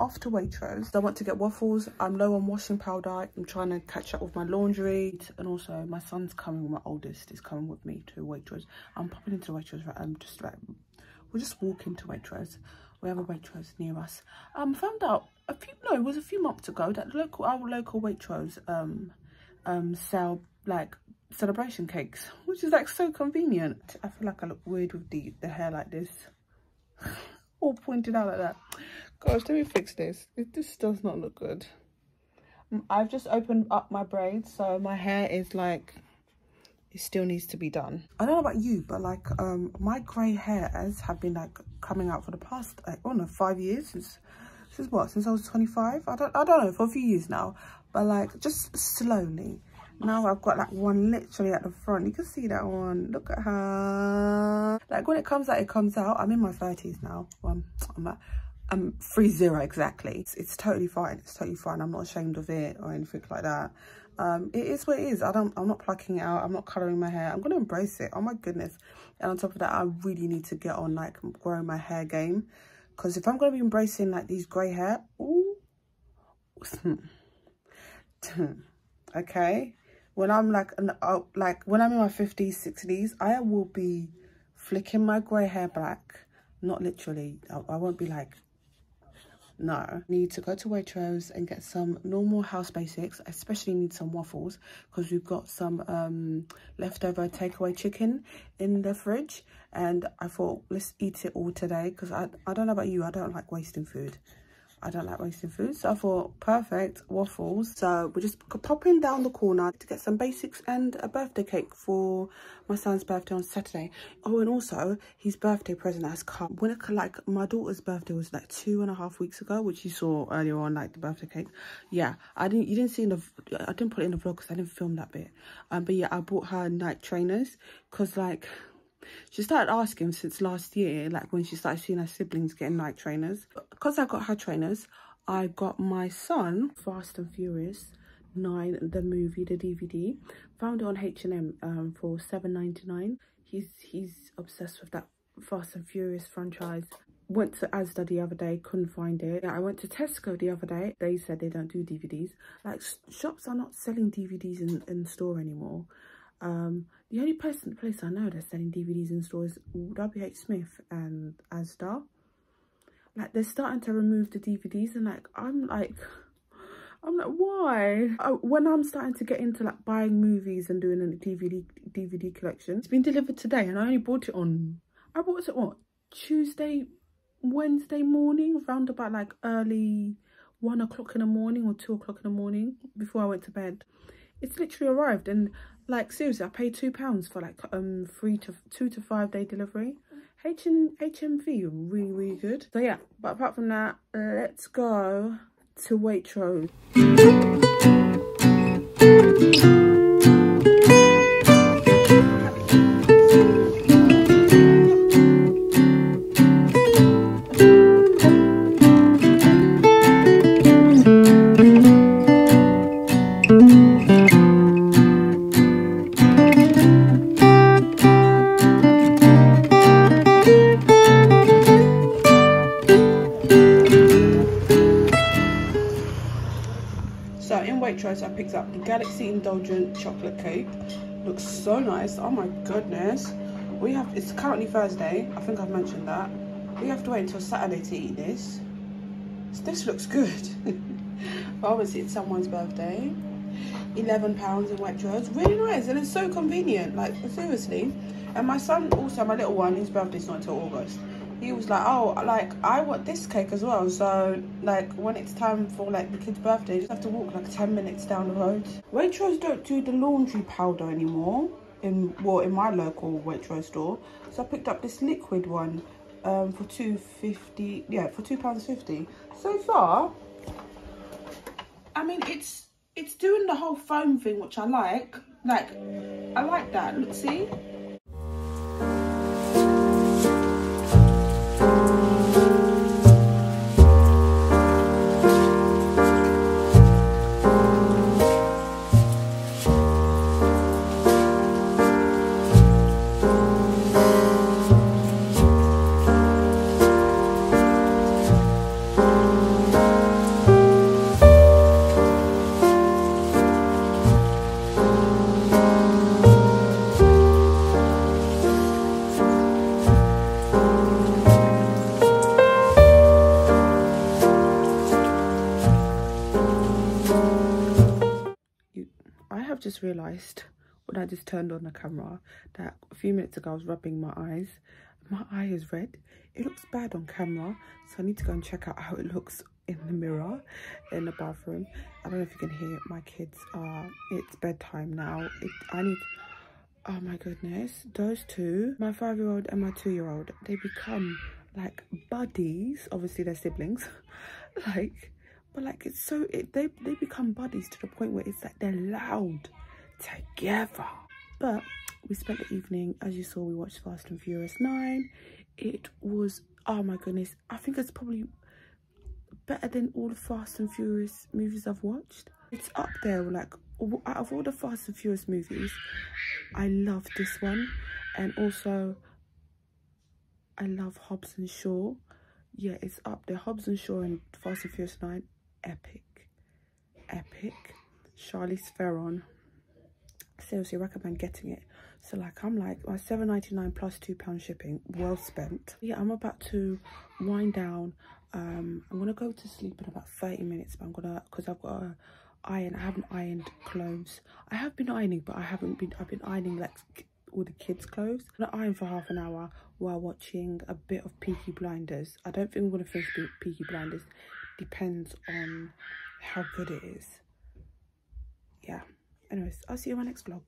off to Waitross. I want to get waffles. I'm low on washing powder. I'm trying to catch up with my laundry. And also my son's coming, my oldest is coming with me to Waitross. I'm popping into Waitross, right? I'm just like, we'll just walk into Waitross. We have a Waitross near us. Found out it was a few months ago that our local Waitross sell like celebration cakes, which is like so convenient. I feel like I look weird with the hair like this. All pointed out like that. Gosh, let me fix this. This does not look good. I've just opened up my braids, so my hair is like, it still needs to be done. I don't know about you, but like my grey hairs have been like coming out for the past, like, I don't know, 5 years since I was 25. I don't know, for a few years now, but like just slowly. Now I've got like one literally at the front. You can see that one. Look at her. Like when it comes out, it comes out. I'm in my 30s now. Well, I'm 30 exactly. It's totally fine. It's totally fine. I'm not ashamed of it or anything like that. It is what it is. I'm not plucking it out. I'm not colouring my hair. I'm going to embrace it. Oh my goodness. And on top of that, I really need to get on like growing my hair game. Because if I'm going to be embracing like these grey hair, ooh, okay. When I'm like when I'm in my 50s, 60s, I will be flicking my grey hair back. Not literally. I won't be like, no. Need to go to Waitrose and get some normal house basics. I especially need some waffles because we've got some leftover takeaway chicken in the fridge. And I thought, let's eat it all today because I don't know about you. I don't like wasting food. I don't like wasting food, so I thought, perfect, waffles. So we're just popping down the corner to get some basics and a birthday cake for my son's birthday on Saturday. Oh, and also his birthday present has come. When like my daughter's birthday was like 2.5 weeks ago, which you saw earlier on, like the birthday cake. Yeah, you didn't see I didn't put it in the vlog because I didn't film that bit. But yeah, I bought her Nike trainers because like, she started asking since last year, like when she started seeing her siblings getting Nike trainers. Because I got her trainers, I got my son Fast and Furious 9, the movie, the DVD. Found it on H&M for $7.99. He's obsessed with that Fast and Furious franchise. Went to Asda the other day, couldn't find it. Yeah, I went to Tesco the other day. They said they don't do DVDs. Like shops are not selling DVDs in store anymore. The only place I know that's selling DVDs in stores is WH Smith and Asda. Like they're starting to remove the DVDs, and like I'm like why? When I'm starting to get into like buying movies and doing a DVD collection, it's been delivered today, and I only bought it on. I bought it what, Wednesday morning, around about like early 1 o'clock in the morning or 2 o'clock in the morning before I went to bed. It's literally arrived, and like seriously, I paid £2 for like 2 to 5 day delivery. HMV really good. So yeah, but apart from that, let's go to Waitrose. I picked up the Galaxy Indulgent chocolate cake. Looks so nice. Oh my goodness. It's currently Thursday. I think I've mentioned that. We have to wait until Saturday to eat this. This looks good. Obviously it's someone's birthday. £11 in Waitrose. Really nice, and it's so convenient. Like seriously. And my son also, my little one, his birthday's not until August. He was like, oh, like I want this cake as well. So like when it's time for like the kid's birthday, you just have to walk like 10 minutes down the road. Waitrose don't do the laundry powder anymore in my local Waitrose store. So I picked up this liquid one for £2.50. Yeah, for £2.50. So far, I mean it's doing the whole foam thing, which I like. Like I like that. Look, see. just realised when I just turned on the camera that a few minutes ago I was rubbing my eyes. My eye is red. It looks bad on camera, so I need to go and check out how it looks in the mirror in the bathroom. I don't know if you can hear it. My kids are, it's bedtime now. I need, oh my goodness, those two, my 5-year-old and my 2-year-old, they become like buddies. Obviously they're siblings. But like it's so, they become buddies to the point where it's like they're loud together. But we spent the evening, as you saw, we watched Fast and Furious 9. It was, oh my goodness, I think it's probably better than all the Fast and Furious movies I've watched. It's up there, like out of all the Fast and Furious movies, I love this one. And also I love Hobbs and Shaw. Yeah, it's up there. Hobbs and Shaw and Fast and Furious 9, epic. Charlize Theron, seriously recommend getting it. So like I'm like, my $7.99 plus £2 shipping, well spent. Yeah, I'm about to wind down. I'm gonna go to sleep in about 30 minutes, but I'm gonna, because I've got to iron. I haven't ironed clothes. I have been ironing, but I've been ironing like all the kids' clothes. I'm gonna iron for half an hour while watching a bit of Peaky Blinders. I don't think I'm gonna finish Peaky Blinders. Depends on how good it is. Yeah, anyways, I'll see you in my next vlog.